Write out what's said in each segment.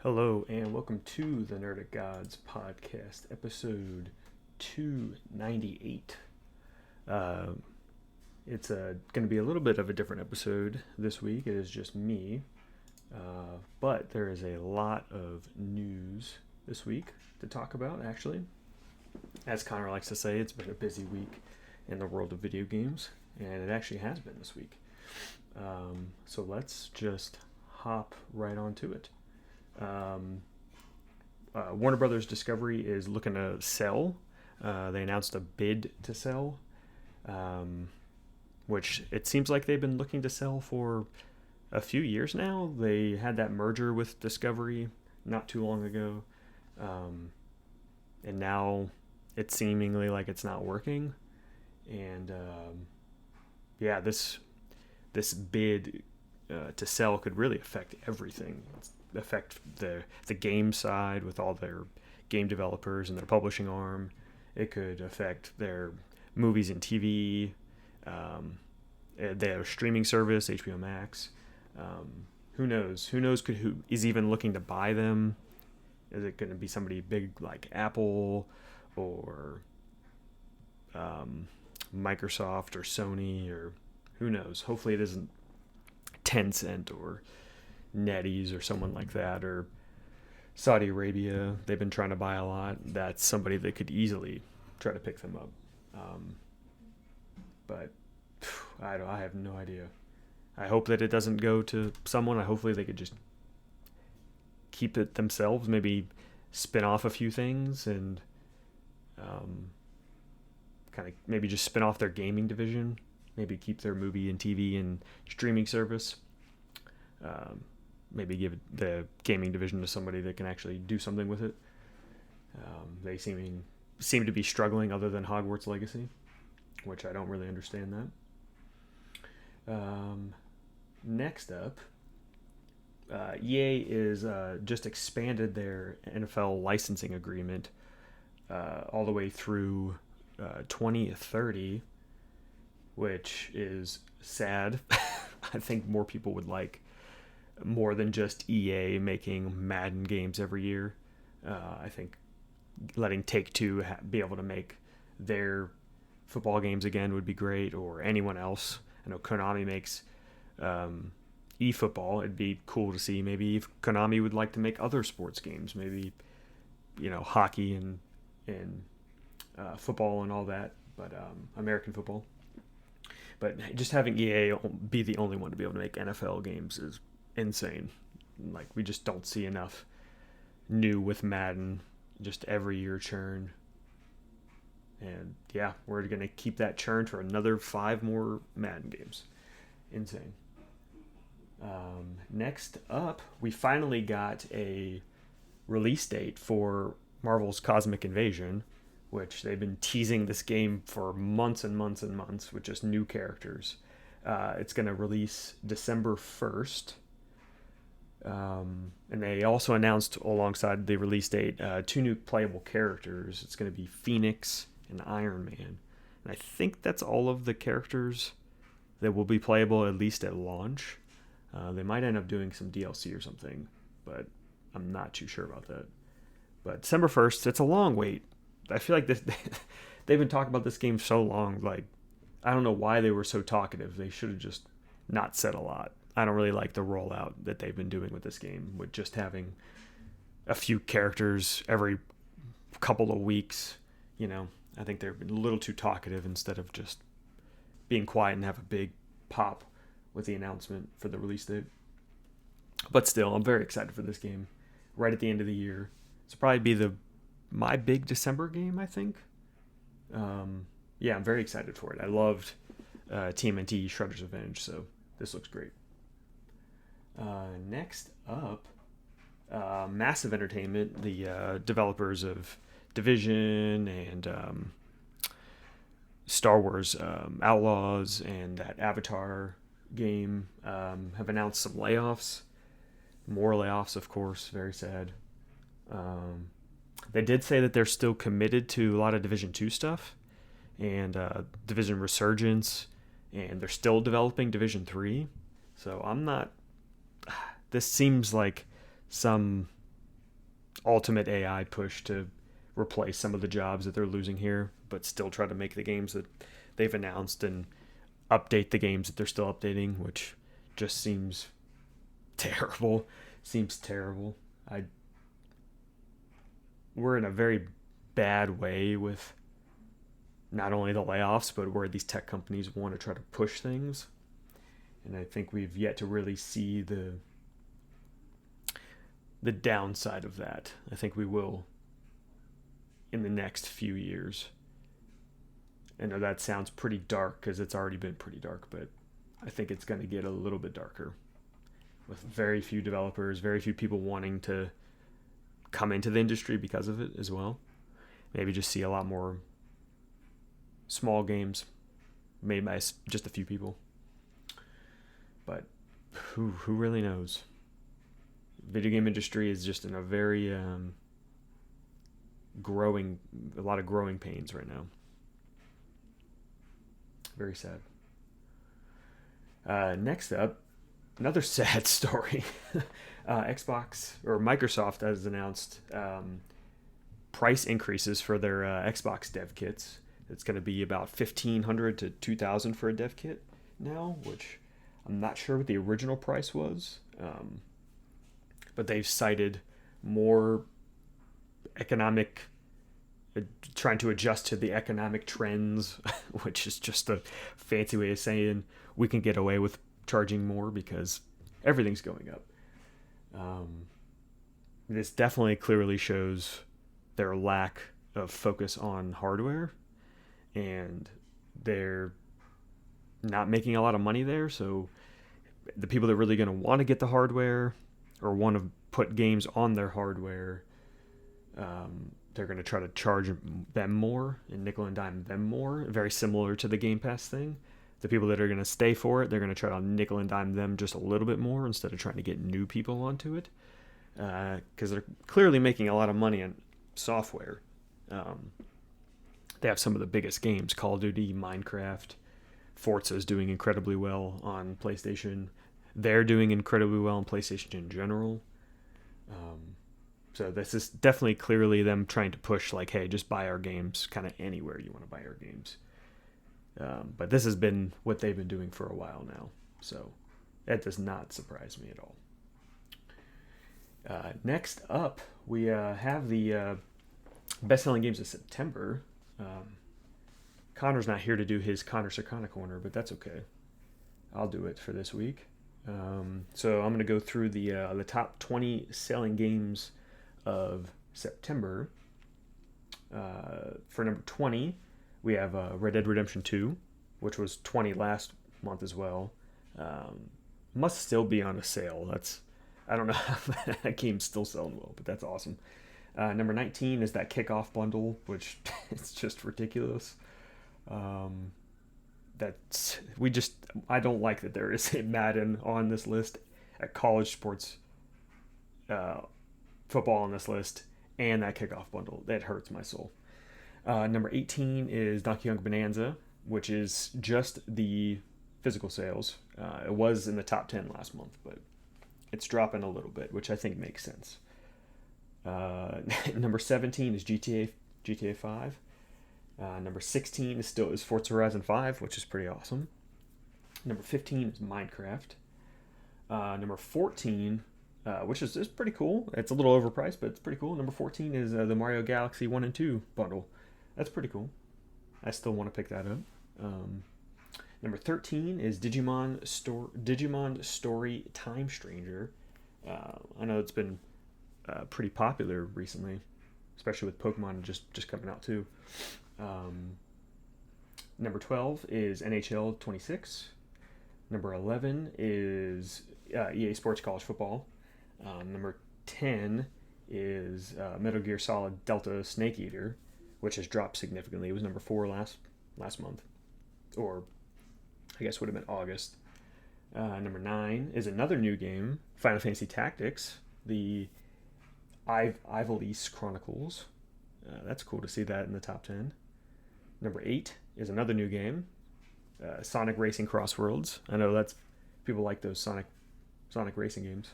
Hello and welcome to the Nerdic Gods podcast, episode 298. Uh, it's going to be a little bit of a different episode this week. It is just me, but there is a lot of news this week to talk about, actually. As Connor likes to say, it's been a busy week in the world of video games, and it actually has been this week. So let's just hop right onto it. Warner Brothers Discovery is looking to sell. They announced a bid to sell, which it seems like they've been looking to sell for a few years now. They had that merger with Discovery not too long ago, and now it's seemingly like it's not working. And this bid to sell could really affect everything. Affect the game side with all their game developers and their publishing arm. It could affect their movies and TV, their streaming service, HBO Max. Who knows? Who is even looking to buy them? Is it going to be somebody big like Apple or Microsoft or Sony, or who knows? Hopefully it isn't Tencent or NetEase or someone like that, or Saudi Arabia. They've been trying to buy a lot. That's somebody that could easily try to pick them up. But I have no idea. I hope that it doesn't go to someone. Hopefully they could just keep it themselves, maybe spin off a few things and kind of maybe just spin off their gaming division, maybe keep their movie and TV and streaming service. Maybe give the gaming division to somebody that can actually do something with it. They seem to be struggling other than Hogwarts Legacy, which I don't really understand that. Next up, EA is just expanded their NFL licensing agreement all the way through 2030, which is sad. I think more people would like more than just EA making Madden games every year. I think letting Take-Two be able to make their football games again would be great, or anyone else. I know Konami makes eFootball. It'd be cool to see maybe if Konami would like to make other sports games, maybe hockey and football and all that, but American football. But just having EA be the only one to be able to make NFL games is insane. Like, we just don't see enough new with Madden, just every year churn. And yeah, we're going to keep that churn for another 5 more Madden games. Insane. Next up, we finally got a release date for Marvel's Cosmic Invasion, which they've been teasing this game for months and months and months with just new characters. It's going to release December 1st. And they also announced alongside the release date 2 new playable characters. It's going to be Phoenix and Iron Man. And I think that's all of the characters that will be playable, at least at launch. They might end up doing some DLC or something, but I'm not too sure about that. But December 1st, it's a long wait. I feel like they've been talking about this game so long. Like, I don't know why they were so talkative. They should have just not said a lot. I don't really like the rollout that they've been doing with this game, with just having a few characters every couple of weeks. I think they're a little too talkative instead of just being quiet and have a big pop with the announcement for the release date. But still, I'm very excited for this game. Right at the end of the year, it's probably be my big December game, I think. Yeah, I'm very excited for it. I loved TMNT Shredder's Revenge, so this looks great. Next up, Massive Entertainment, the developers of Division and Star Wars Outlaws and that Avatar game, have announced some layoffs. More layoffs, of course. Very sad. They did say that they're still committed to a lot of Division 2 stuff and Division Resurgence, and they're still developing Division 3. So I'm not... This seems like some ultimate AI push to replace some of the jobs that they're losing here, but still try to make the games that they've announced and update the games that they're still updating, which just seems terrible. Seems terrible. We're in a very bad way with not only the layoffs, but where these tech companies want to try to push things. And I think we've yet to really see the downside of that. I think we will in the next few years. I know that sounds pretty dark because it's already been pretty dark, but I think it's going to get a little bit darker with very few developers, very few people wanting to come into the industry because of it as well. Maybe just see a lot more small games made by just a few people. But who really knows? Video game industry is just in a very a lot of growing pains right now. Very sad. Next up, another sad story. Xbox or Microsoft has announced price increases for their Xbox dev kits. It's going to be about $1,500 to $2,000 for a dev kit now, which I'm not sure what the original price was. But they've cited more economic, trying to adjust to the economic trends, which is just a fancy way of saying we can get away with charging more because everything's going up. This definitely clearly shows their lack of focus on hardware, and they're not making a lot of money there. So the people that are really going to want to get the hardware or want to put games on their hardware, they're going to try to charge them more and nickel and dime them more, very similar to the Game Pass thing. The people that are going to stay for it, they're going to try to nickel and dime them just a little bit more instead of trying to get new people onto it, because they're clearly making a lot of money on software. They have some of the biggest games: Call of Duty, Minecraft, Forza is doing incredibly well on PlayStation. They're doing incredibly well on PlayStation in general. So this is definitely clearly them trying to push, like, hey, just buy our games kind of anywhere you want to buy our games. But this has been what they've been doing for a while now. So that does not surprise me at all. Next up, we have the best-selling games of September. Connor's not here to do his Connor Circana corner, but that's okay. I'll do it for this week. So I'm going to go through the top 20 selling games of September. For number 20, we have Red Dead Redemption 2, which was 20 last month as well. Must still be on a sale. I don't know how that game's still selling well, but that's awesome. Number 19 is that kickoff bundle, which it's just ridiculous. I don't like that there is a Madden on this list, a college sports football on this list, and that kickoff bundle. That hurts my soul. Number 18 is Donkey Kong Bonanza, which is just the physical sales. It was in the top 10 last month, but it's dropping a little bit, which I think makes sense. Number 17 is GTA 5. Number 16 is Forza Horizon 5, which is pretty awesome. Number 15 is Minecraft. Number 14, which is pretty cool. It's a little overpriced, but it's pretty cool. Number 14 is the Mario Galaxy 1 and 2 bundle. That's pretty cool. I still want to pick that up. Number 13 is Digimon Story Time Stranger. I know it's been pretty popular recently, especially with Pokemon just coming out too. Number 12 is NHL 26. Number 11 is EA Sports College Football. Number 10 is Metal Gear Solid Delta Snake Eater, which has dropped significantly. It was number 4 last month, or I guess would have been August. Number 9 is another new game, Final Fantasy Tactics, the Ivalice Chronicles. That's cool to see that in the top 10. Number 8 is another new game, Sonic Racing Crossworlds. I know that's people like those Sonic racing games.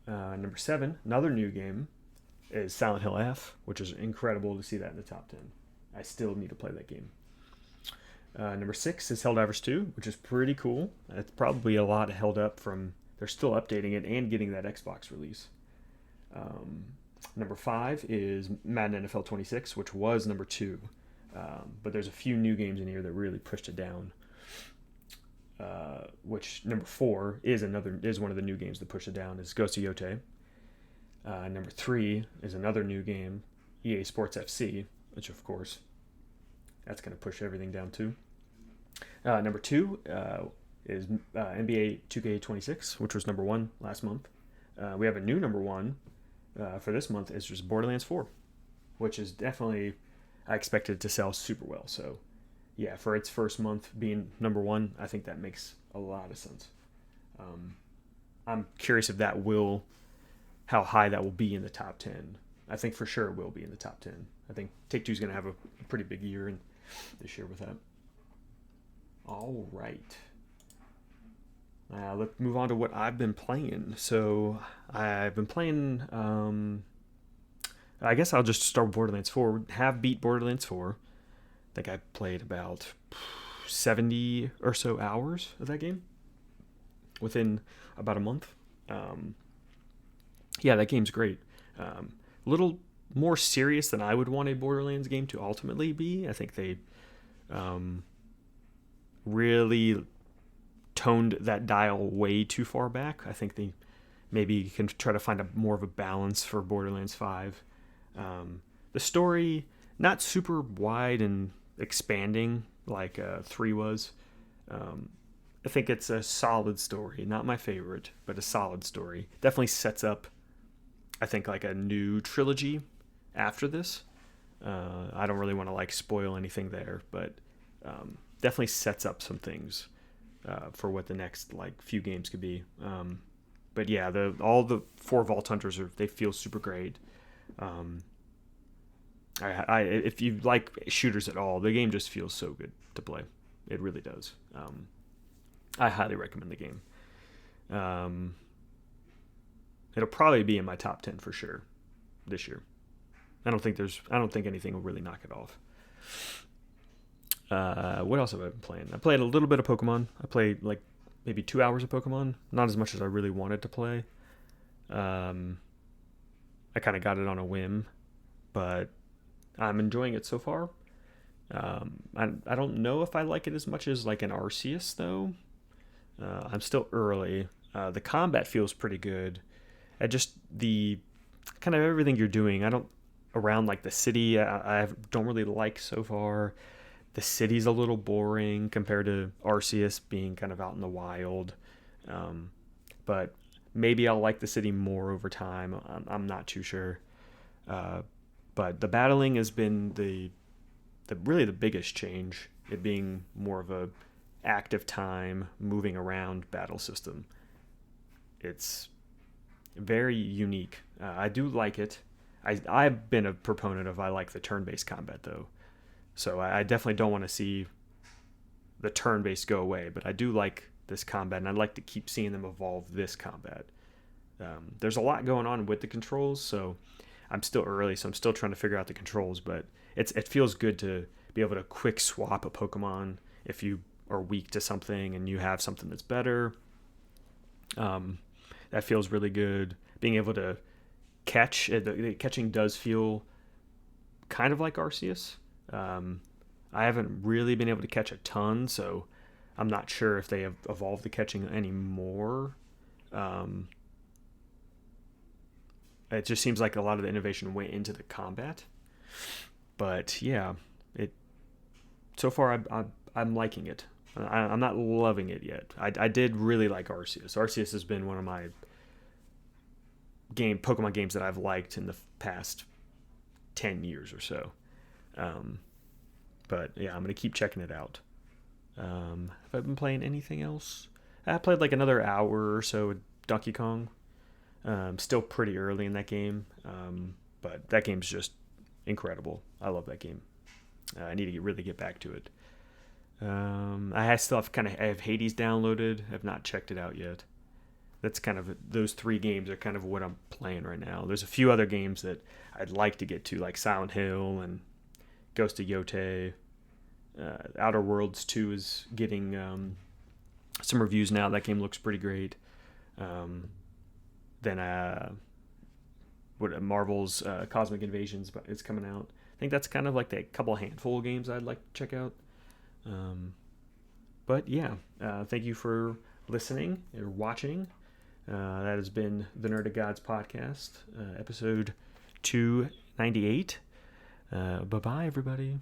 Number 7, another new game. is Silent Hill F, which is incredible to see that in the top 10. I still need to play that game. Number 6 is Helldivers 2, which is pretty cool. It's probably a lot held up from, they're still updating it and getting that Xbox release. Number 5 is Madden NFL 26, which was number 2. But there's a few new games in here that really pushed it down. Which number 4 is one of the new games that pushed it down, is Ghost of Yotei. Number 3 is another new game, EA Sports FC, which of course, that's going to push everything down too. Number 2 is NBA 2K26, which was number 1 last month. We have a new number 1 for this month, is just Borderlands 4, which is definitely, I expected it to sell super well. So yeah, for its first month being number 1, I think that makes a lot of sense. I'm curious if how high that will be in the top 10. I think for sure it will be in the top 10. I think Take-Two's going to have a pretty big year this year with that. All right. Let's move on to what I've been playing. So I've been playing, I guess I'll just start with Borderlands 4. Have beat Borderlands 4. I think I played about 70 or so hours of that game within about a month. Yeah, that game's great. A little more serious than I would want a Borderlands game to ultimately be. I think they really toned that dial way too far back. I think they maybe can try to find more of a balance for Borderlands 5. The story, not super wide and expanding like 3 was. I think it's a solid story. Not my favorite, but a solid story. Definitely sets up, I think, like a new trilogy after this. I don't really want to spoil anything there, but definitely sets up some things for what the next few games could be. But yeah, all the 4 Vault Hunters they feel super great. If you like shooters at all, the game just feels so good to play. It really does. I highly recommend the game. It'll probably be in my top 10 for sure this year. I don't think anything will really knock it off. What else have I been playing? I played a little bit of Pokemon. I played maybe 2 hours of Pokemon. Not as much as I really wanted to play. I kind of got it on a whim, but I'm enjoying it so far. I don't know if I like it as much as an Arceus though. I'm still early. The combat feels pretty good. Just the kind of everything you're doing. Around the city, I don't really like so far. The city's a little boring compared to Arceus being kind of out in the wild. But maybe I'll like the city more over time. I'm not too sure. But the battling has been really the biggest change. It being more of a active time, moving around battle system. It's very unique. I do like it. I've been a proponent of I like the turn-based combat though. So I definitely don't want to see the turn-based go away, but I do like this combat, and I'd like to keep seeing them evolve this combat. There's a lot going on with the controls, so I'm still early, so I'm still trying to figure out the controls, but it feels good to be able to quick swap a Pokemon if you are weak to something and you have something that's better. That feels really good. Being able to catch, the catching does feel kind of like Arceus. I haven't really been able to catch a ton, so I'm not sure if they have evolved the catching anymore. It just seems like a lot of the innovation went into the combat. But yeah, so far I'm liking it. I'm not loving it yet. I did really like Arceus. Arceus has been one of my Pokemon games that I've liked in the past 10 years or so. But yeah, I'm going to keep checking it out. Have I been playing anything else? I played another hour or so with Donkey Kong. Still pretty early in that game. But that game's just incredible. I love that game. I need to really get back to it. I have Hades downloaded. I've not checked it out yet. that's kind of, those 3 games are kind of what I'm playing right now. There's a few other games that I'd like to get to, like Silent Hill and Ghost of Yotei. Outer Worlds 2 is getting some reviews now. That game looks pretty great. Then Marvel's Cosmic Invasions is coming out. I think that's kind of like the couple handful of games I'd like to check out. But yeah, thank you for listening or watching. That has been the Nerdic Gods podcast, episode 298. Bye-bye, everybody.